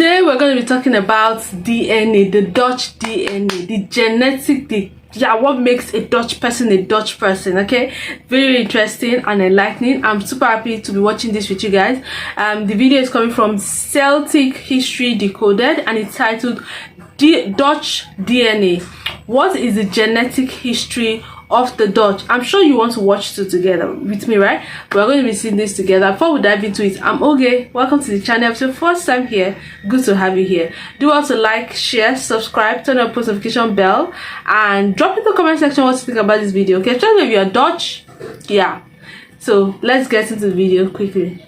Today we're going to be talking about DNA, the Dutch DNA, the genetic, what makes a Dutch person, okay? Very interesting and enlightening. I'm super happy to be watching this with you guys. The video is coming from Celtic History Decoded and it's titled Dutch DNA. What is the genetic history of the Dutch? I'm sure you want to watch it together with me, right? We're going to be seeing this together. Before we dive into it, I'm Oge. Welcome to the channel. If it's your first time here, good to have you here. Do also like, share, subscribe, turn on post notification bell, and drop in the comment section what you think about this video. Okay, especially if you're Dutch. Yeah. So let's get into the video quickly.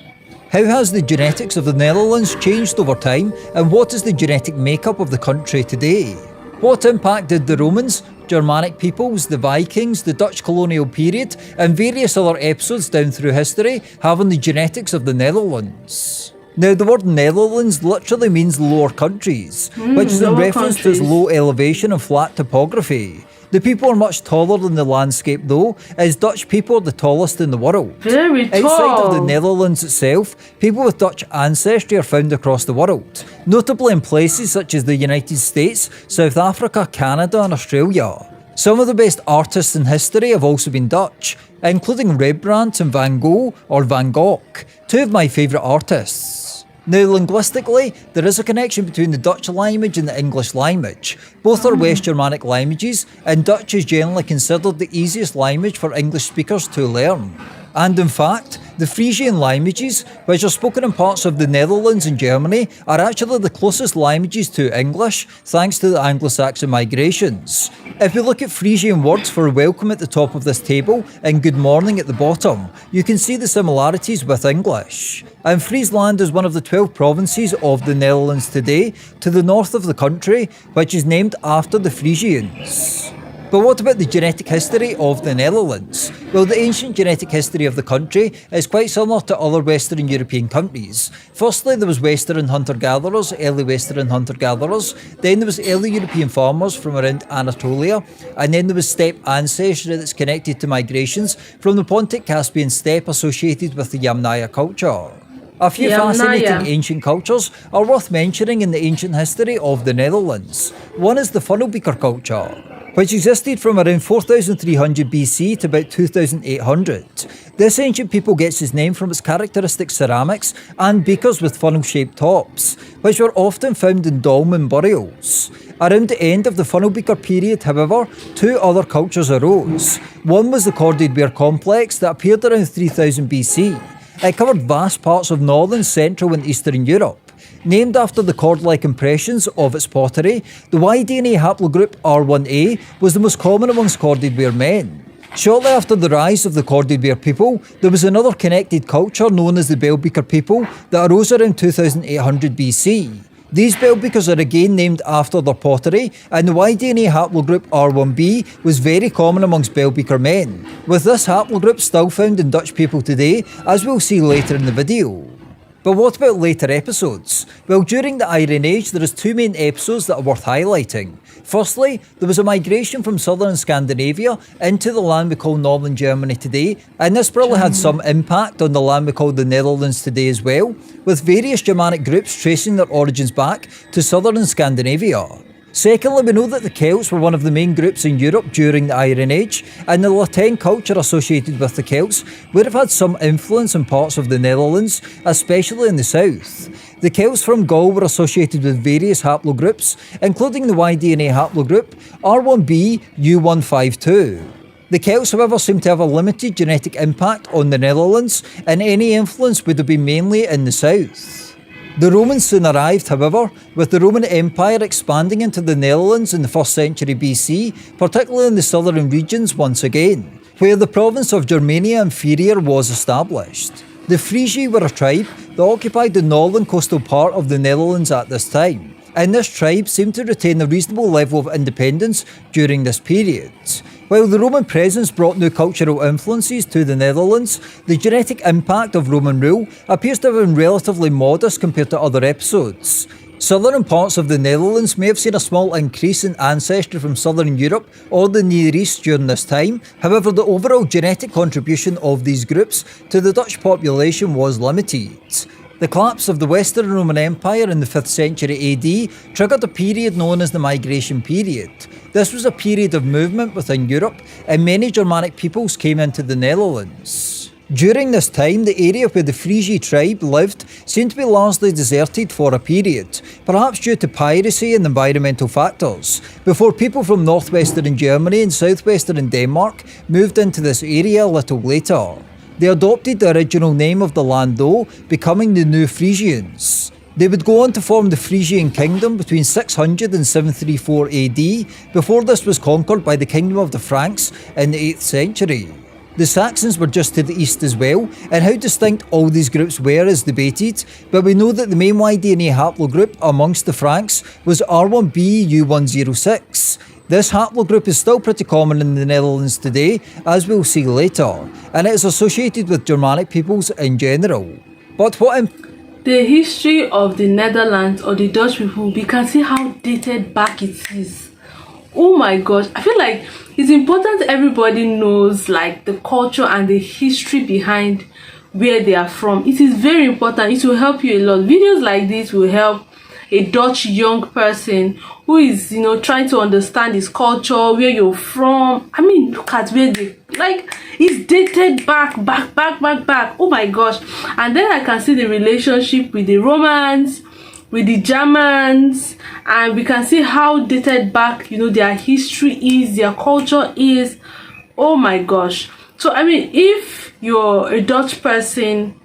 How has the genetics of the Netherlands changed over time, and what is the genetic makeup of the country today? What impact did the Romans, Germanic peoples, the Vikings, the Dutch colonial period, and various other episodes down through history have on the genetics of the Netherlands? Now, the word Netherlands literally means lower countries, which is in reference to its low elevation and flat topography. The people are much taller than the landscape though, as Dutch people are the tallest in the world. Very tall. Outside of the Netherlands itself, people with Dutch ancestry are found across the world, notably in places such as the United States, South Africa, Canada and Australia. Some of the best artists in history have also been Dutch, including Rembrandt and Van Gogh or Van Gogh, two of my favourite artists. Now, linguistically, there is a connection between the Dutch language and the English language. Both are West Germanic languages, and Dutch is generally considered the easiest language for English speakers to learn. And in fact, the Frisian languages, which are spoken in parts of the Netherlands and Germany, are actually the closest languages to English, thanks to the Anglo-Saxon migrations. If we look at Frisian words for welcome at the top of this table and good morning at the bottom, you can see the similarities with English. And Friesland is one of the 12 provinces of the Netherlands today, to the north of the country, which is named after the Frisians. But what about the genetic history of the Netherlands? Well, the ancient genetic history of the country is quite similar to other Western European countries. Firstly, there was Western hunter-gatherers, early Western hunter-gatherers. Then there was early European farmers from around Anatolia. And then there was steppe ancestry that's connected to migrations from the Pontic-Caspian steppe associated with the Yamnaya culture. A few fascinating ancient cultures are worth mentioning in the ancient history of the Netherlands. One is the funnelbeaker culture, which existed from around 4300 BC to about 2800. This ancient people gets its name from its characteristic ceramics and beakers with funnel-shaped tops, which were often found in dolmen burials. Around the end of the funnelbeaker period, however, two other cultures arose. One was the corded ware complex that appeared around 3000 BC. It covered vast parts of northern, central and eastern Europe. Named after the cord-like impressions of its pottery, the Y-DNA haplogroup R1A was the most common amongst corded ware men. Shortly after the rise of the corded ware people, there was another connected culture known as the bell-beaker people that arose around 2800 BC. These bell-beakers are again named after their pottery, and the Y-DNA haplogroup R1b was very common amongst bell-beaker men, with this haplogroup still found in Dutch people today, as we'll see later in the video. But what about later episodes? Well, during the Iron Age, there is two main episodes that are worth highlighting. Firstly, there was a migration from southern Scandinavia into the land we call northern Germany today, and this probably had some impact on the land we call the Netherlands today as well, with various Germanic groups tracing their origins back to southern Scandinavia. Secondly, we know that the Celts were one of the main groups in Europe during the Iron Age, and the Latin culture associated with the Celts would have had some influence in parts of the Netherlands, especially in the south. The Celts from Gaul were associated with various haplogroups, including the Y-DNA haplogroup R1b U152. The Celts, however, seem to have a limited genetic impact on the Netherlands, and any influence would have been mainly in the south. The Romans soon arrived, however, with the Roman Empire expanding into the Netherlands in the 1st century BC, particularly in the southern regions once again, where the province of Germania Inferior was established. The Frisi were a tribe that occupied the northern coastal part of the Netherlands at this time, and this tribe seemed to retain a reasonable level of independence during this period. While the Roman presence brought new cultural influences to the Netherlands, the genetic impact of Roman rule appears to have been relatively modest compared to other episodes. Southern parts of the Netherlands may have seen a small increase in ancestry from southern Europe or the Near East during this time. However, the overall genetic contribution of these groups to the Dutch population was limited. The collapse of the Western Roman Empire in the 5th century AD triggered a period known as the Migration Period. This was a period of movement within Europe, and many Germanic peoples came into the Netherlands. During this time, the area where the Frisi tribe lived seemed to be largely deserted for a period, perhaps due to piracy and environmental factors, before people from northwestern Germany and southwestern Denmark moved into this area a little later. They adopted the original name of the land though, becoming the New Frisians. They would go on to form the Frisian Kingdom between 600 and 734 AD, before this was conquered by the Kingdom of the Franks in the 8th century. The Saxons were just to the east as well, and how distinct all these groups were is debated, but we know that the main Y-DNA haplogroup amongst the Franks was R1b-U106. This haplogroup is still pretty common in the Netherlands today, as we'll see later, and it is associated with Germanic peoples in general. But the history of the Netherlands or the Dutch people, we can see how dated back it is. Oh my gosh, I feel like it's important everybody knows like the culture and the history behind where they are from. It is very important. It will help you a lot. Videos like this will help a Dutch young person who is, trying to understand his culture, where you're from. I mean, look at where they, like, it's dated back. Oh my gosh. And then I can see the relationship with the Romans, with the Germans, and we can see how dated back, their history is, their culture is. Oh my gosh. So, I mean, if you're a Dutch person,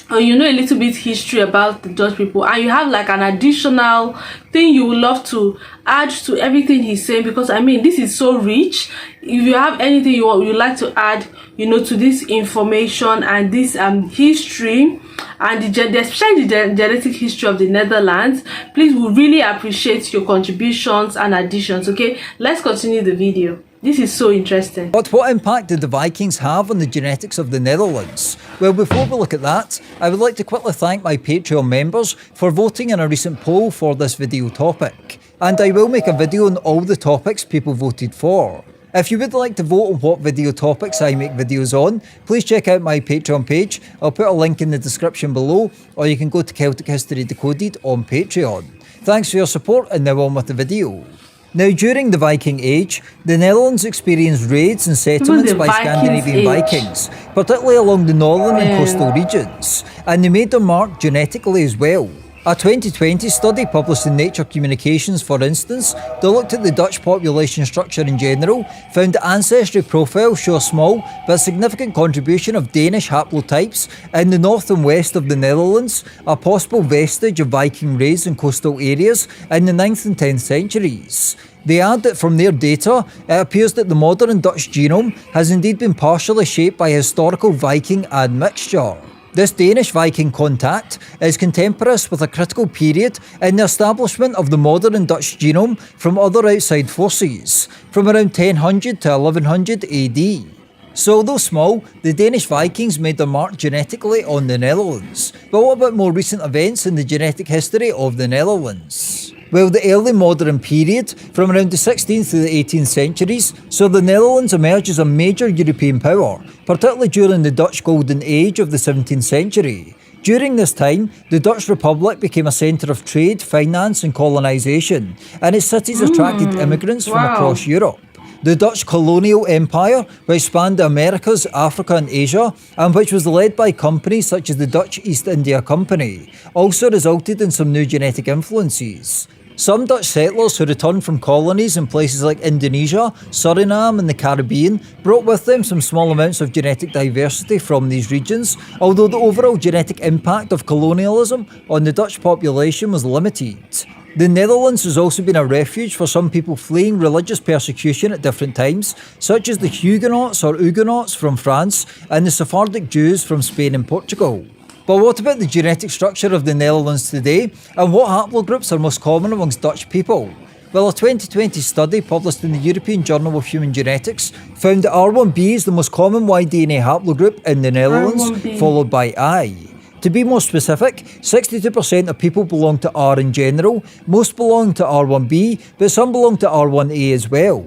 or you know a little bit history about the Dutch people, and you have like an additional thing you would love to add to everything he's saying, because I mean this is so rich. If you have anything you like to add, to this information and this history and especially the genetic history of the Netherlands, please, we really appreciate your contributions and additions. Okay, let's continue the video. This is so interesting. But what impact did the Vikings have on the genetics of the Netherlands? Well, before we look at that, I would like to quickly thank my Patreon members for voting in a recent poll for this video topic. And I will make a video on all the topics people voted for. If you would like to vote on what video topics I make videos on, please check out my Patreon page. I'll put a link in the description below, or you can go to Celtic History Decoded on Patreon. Thanks for your support, and now on with the video. Now, during the Viking Age, the Netherlands experienced raids and settlements by Scandinavian Vikings, particularly along the northern and coastal regions, and they made their mark genetically as well. A 2020 study published in Nature Communications, for instance, that looked at the Dutch population structure in general, found that ancestry profiles show a small but significant contribution of Danish haplotypes in the north and west of the Netherlands, a possible vestige of Viking raids in coastal areas in the 9th and 10th centuries. They add that from their data, it appears that the modern Dutch genome has indeed been partially shaped by a historical Viking admixture. This Danish Viking contact is contemporaneous with a critical period in the establishment of the modern Dutch genome from other outside forces, from around 1000 to 1100 AD. So although small, the Danish Vikings made their mark genetically on the Netherlands. But what about more recent events in the genetic history of the Netherlands? Well, the early modern period, from around the 16th to the 18th centuries, saw the Netherlands emerge as a major European power, particularly during the Dutch Golden Age of the 17th century. During this time, the Dutch Republic became a centre of trade, finance and colonisation, and its cities attracted immigrants from across Europe. The Dutch colonial empire, which spanned the Americas, Africa and Asia, and which was led by companies such as the Dutch East India Company, also resulted in some new genetic influences. Some Dutch settlers who returned from colonies in places like Indonesia, Suriname and the Caribbean brought with them some small amounts of genetic diversity from these regions, although the overall genetic impact of colonialism on the Dutch population was limited. The Netherlands has also been a refuge for some people fleeing religious persecution at different times, such as the Huguenots or Huguenots from France and the Sephardic Jews from Spain and Portugal. But what about the genetic structure of the Netherlands today, and what haplogroups are most common amongst Dutch people? Well, a 2020 study published in the European Journal of Human Genetics found that R1b is the most common Y-DNA haplogroup in the Netherlands, followed by I. To be more specific, 62% of people belong to R in general, most belong to R1b, but some belong to R1a as well.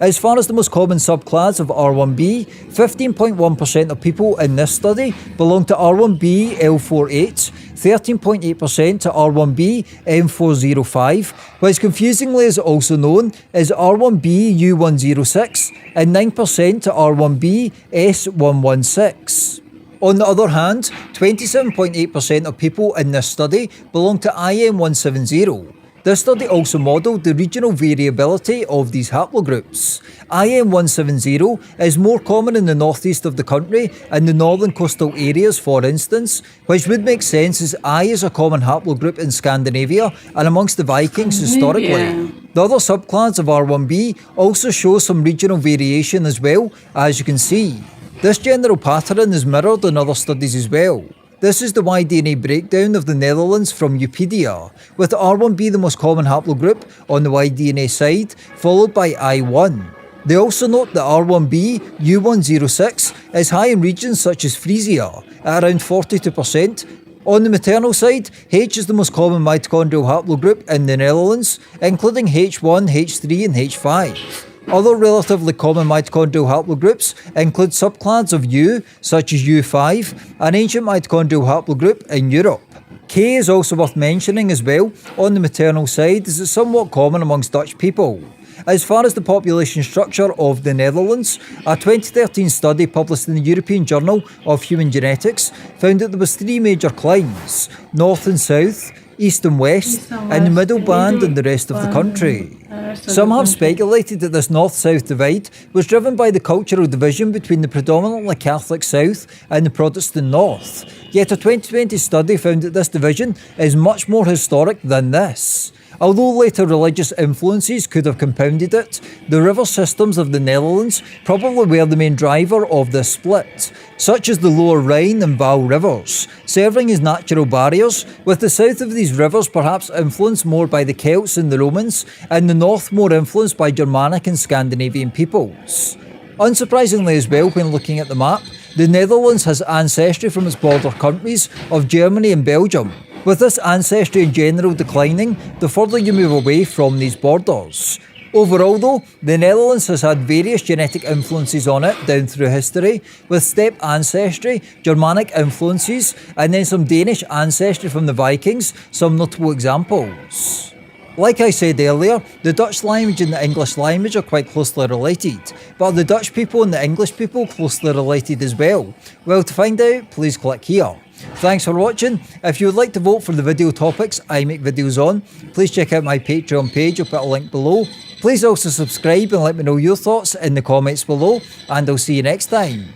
As far as the most common subclass of R1b, 15.1% of people in this study belong to R1b L48, 13.8% to R1b M405, which confusingly is also known as R1b U106, and 9% to R1b S116. On the other hand, 27.8% of people in this study belong to IM170. This study also modelled the regional variability of these haplogroups. IM170 is more common in the northeast of the country and the northern coastal areas, for instance, which would make sense as I is a common haplogroup in Scandinavia and amongst the Vikings historically. Yeah. The other subclans of R1b also show some regional variation as well, as you can see. This general pattern is mirrored in other studies as well. This is the Y-DNA breakdown of the Netherlands from Wikipedia, with R1b the most common haplogroup on the Y-DNA side, followed by I1. They also note that R1b U106 is high in regions such as Frisia, at around 42%. On the maternal side, H is the most common mitochondrial haplogroup in the Netherlands, including H1, H3 and H5. Other relatively common mitochondrial haplogroups include subclans of U, such as U5, an ancient mitochondrial haplogroup in Europe. K is also worth mentioning as well on the maternal side, as it's somewhat common amongst Dutch people. As far as the population structure of the Netherlands, a 2013 study published in the European Journal of Human Genetics found that there was 3 major climes: north and south, east and west, and the middle band in the rest of the country. Some have speculated that this north-south divide was driven by the cultural division between the predominantly Catholic south and the Protestant north, yet a 2020 study found that this division is much more historic than this. Although later religious influences could have compounded it, the river systems of the Netherlands probably were the main driver of this split, such as the lower Rhine and Waal rivers, serving as natural barriers, with the south of these rivers perhaps influenced more by the Celts and the Romans, and the north more influenced by Germanic and Scandinavian peoples. Unsurprisingly as well, when looking at the map, the Netherlands has ancestry from its border countries of Germany and Belgium, with this ancestry in general declining the further you move away from these borders. Overall though, the Netherlands has had various genetic influences on it down through history, with steppe ancestry, Germanic influences, and then some Danish ancestry from the Vikings, some notable examples. Like I said earlier, the Dutch language and the English language are quite closely related, but are the Dutch people and the English people closely related as well? Well, to find out, please click here. Thanks for watching. If you would like to vote for the video topics I make videos on, please check out my Patreon page. I'll put a link below. Please also subscribe and let me know your thoughts in the comments below, and I'll see you next time.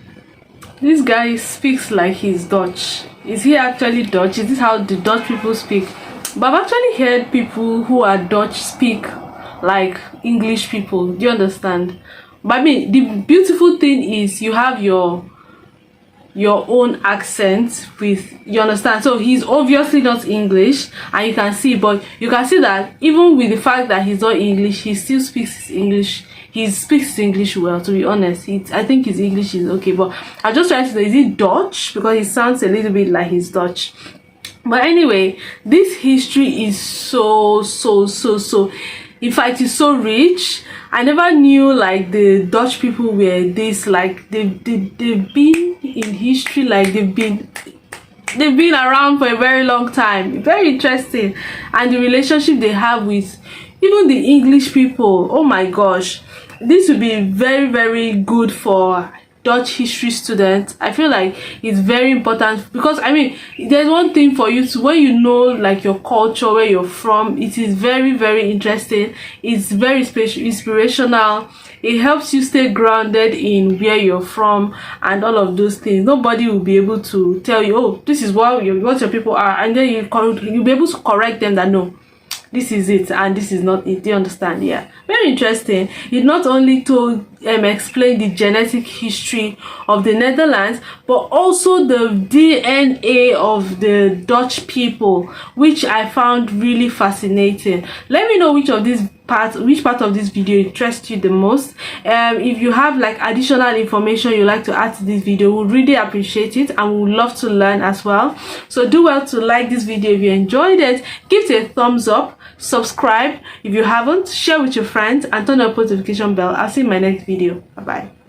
This guy speaks like he's Dutch. Is he actually Dutch? Is this how the Dutch people speak? But I've actually heard people who are Dutch speak like English people. Do you understand? But I mean, the beautiful thing is you have your own accent with, you understand? So he's obviously not English, and you can see, but you can see that even with the fact that he's not English, he still speaks English. He speaks English well, to be honest. I think his English is okay, but I'm just trying to say, is he Dutch? Because he sounds a little bit like he's Dutch. But anyway, this history is so in fact, it's so rich. I never knew like the Dutch people were this, like they've been in history, like they've been around for a very long time. Very interesting. And the relationship they have with even the English people. Oh my gosh, this would be very good for Dutch history students. I feel like it's very important, because I mean, there's one thing for you to, when you know like your culture, where you're from, it is very interesting. It's very inspirational. It helps you stay grounded in where you're from and all of those things. Nobody will be able to tell you, oh, this is what your people are, and then you'll be able to correct them that no, this is it and this is not it. Do you understand? Yeah, very interesting. It not only told explain the genetic history of the Netherlands, but also the DNA of the Dutch people, which I found really fascinating. Let me know which of these which part of this video interests you the most. If you have like additional information you like to add to this video, we really appreciate it and we would love to learn as well. So do well to like this video if you enjoyed it, give it a thumbs up, subscribe if you haven't, share with your friends, and turn on the notification bell. I'll see you in my next video. Bye bye.